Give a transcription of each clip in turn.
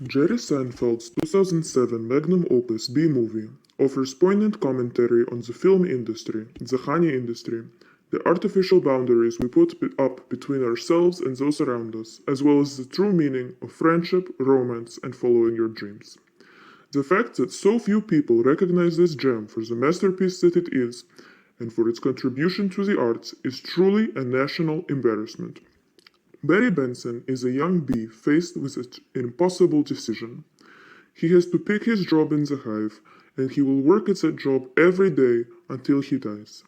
Jerry Seinfeld's 2007 magnum opus B-movie offers poignant commentary on the film industry, the honey industry, the artificial boundaries we put up between ourselves and those around us, as well as the true meaning of friendship, romance, and following your dreams. The fact that so few people recognize this gem for the masterpiece that it is, and for its contribution to the arts, is truly a national embarrassment. Barry Benson is a young bee faced with an impossible decision. He has to pick his job in the hive, and he will work at that job every day until he dies.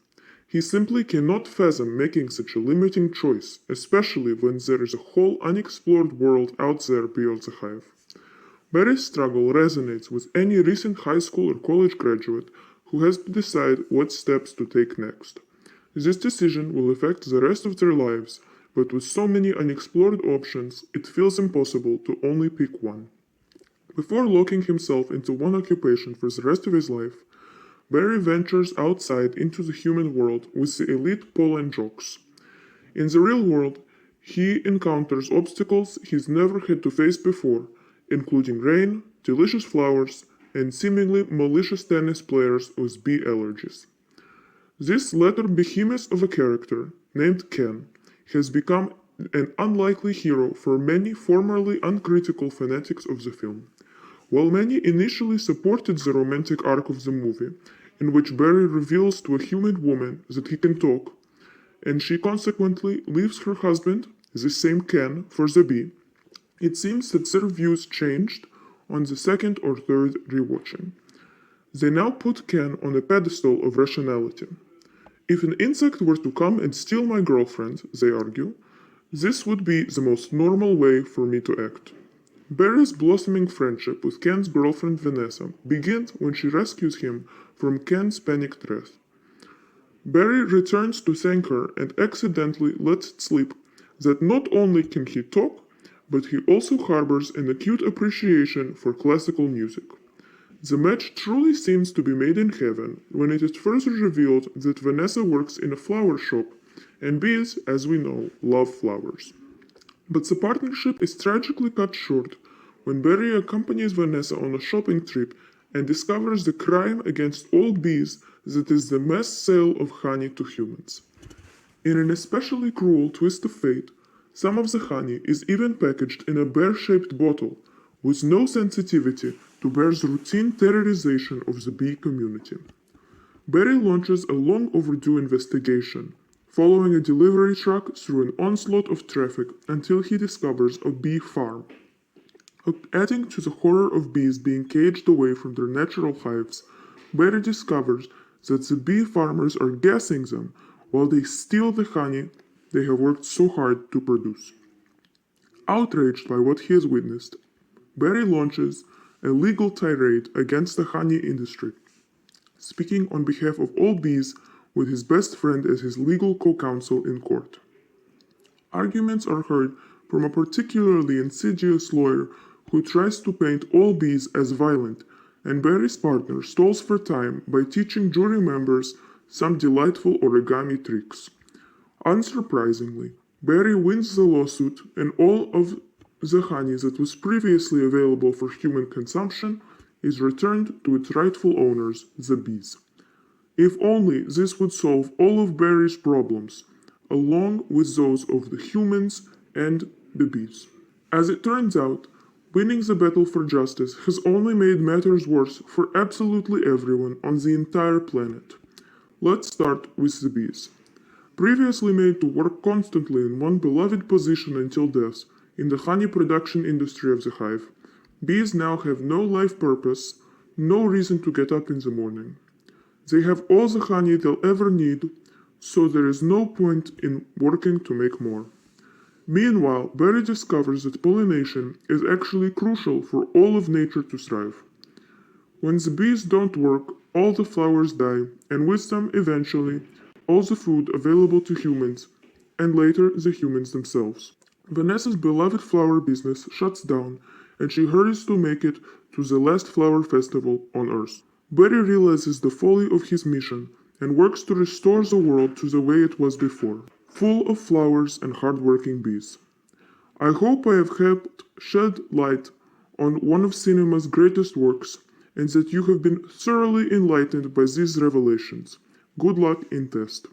He simply cannot fathom making such a limiting choice, especially when there is a whole unexplored world out there beyond the hive. Barry's struggle resonates with any recent high school or college graduate who has to decide what steps to take next. This decision will affect the rest of their lives, but with so many unexplored options, it feels impossible to only pick one. Before locking himself into one occupation for the rest of his life, Barry ventures outside into the human world with the elite pollen jocks. In the real world, he encounters obstacles he's never had to face before, including rain, delicious flowers, and seemingly malicious tennis players with bee allergies. This latter behemoth of a character, named Ken, has become an unlikely hero for many formerly uncritical fanatics of the film. While many initially supported the romantic arc of the movie, in which Barry reveals to a human woman that he can talk, and she consequently leaves her husband, the same Ken, for the bee, it seems that their views changed on the second or third rewatching. They now put Ken on a pedestal of rationality. If an insect were to come and steal my girlfriend, they argue, this would be the most normal way for me to act. Barry's blossoming friendship with Ken's girlfriend Vanessa begins when she rescues him from Ken's panicked wrath. Barry returns to thank her and accidentally lets it slip that not only can he talk, but he also harbors an acute appreciation for classical music. The match truly seems to be made in heaven when it is further revealed that Vanessa works in a flower shop, and bees, as we know, love flowers. But the partnership is tragically cut short when Barry accompanies Vanessa on a shopping trip and discovers the crime against all bees that is the mass sale of honey to humans. In an especially cruel twist of fate, some of the honey is even packaged in a bear-shaped bottle, with no sensitivity to Bear's routine terrorization of the bee community. Barry launches a long overdue investigation, following a delivery truck through an onslaught of traffic until he discovers a bee farm. Adding to the horror of bees being caged away from their natural hives, Barry discovers that the bee farmers are gassing them while they steal the honey they have worked so hard to produce. Outraged by what he has witnessed, Barry launches a legal tirade against the honey industry, speaking on behalf of all bees with his best friend as his legal co-counsel in court. Arguments are heard from a particularly insidious lawyer who tries to paint all bees as violent, and Barry's partner stalls for time by teaching jury members some delightful origami tricks. Unsurprisingly, Barry wins the lawsuit, and all of the honey that was previously available for human consumption is returned to its rightful owners, the bees. If only this would solve all of Barry's problems, along with those of the humans and the bees. As it turns out, winning the battle for justice has only made matters worse for absolutely everyone on the entire planet. Let's start with the bees. Previously made to work constantly in one beloved position until death, in the honey production industry of the hive, bees now have no life purpose, no reason to get up in the morning. They have all the honey they'll ever need, so there is no point in working to make more. Meanwhile, Barry discovers that pollination is actually crucial for all of nature to thrive. When the bees don't work, all the flowers die, and with them, eventually, all the food available to humans, and later the humans themselves. Vanessa's beloved flower business shuts down, and she hurries to make it to the last flower festival on Earth. Barry realizes the folly of his mission and works to restore the world to the way it was before, full of flowers and hardworking bees. I hope I have helped shed light on one of cinema's greatest works, and that you have been thoroughly enlightened by these revelations. Good luck in test.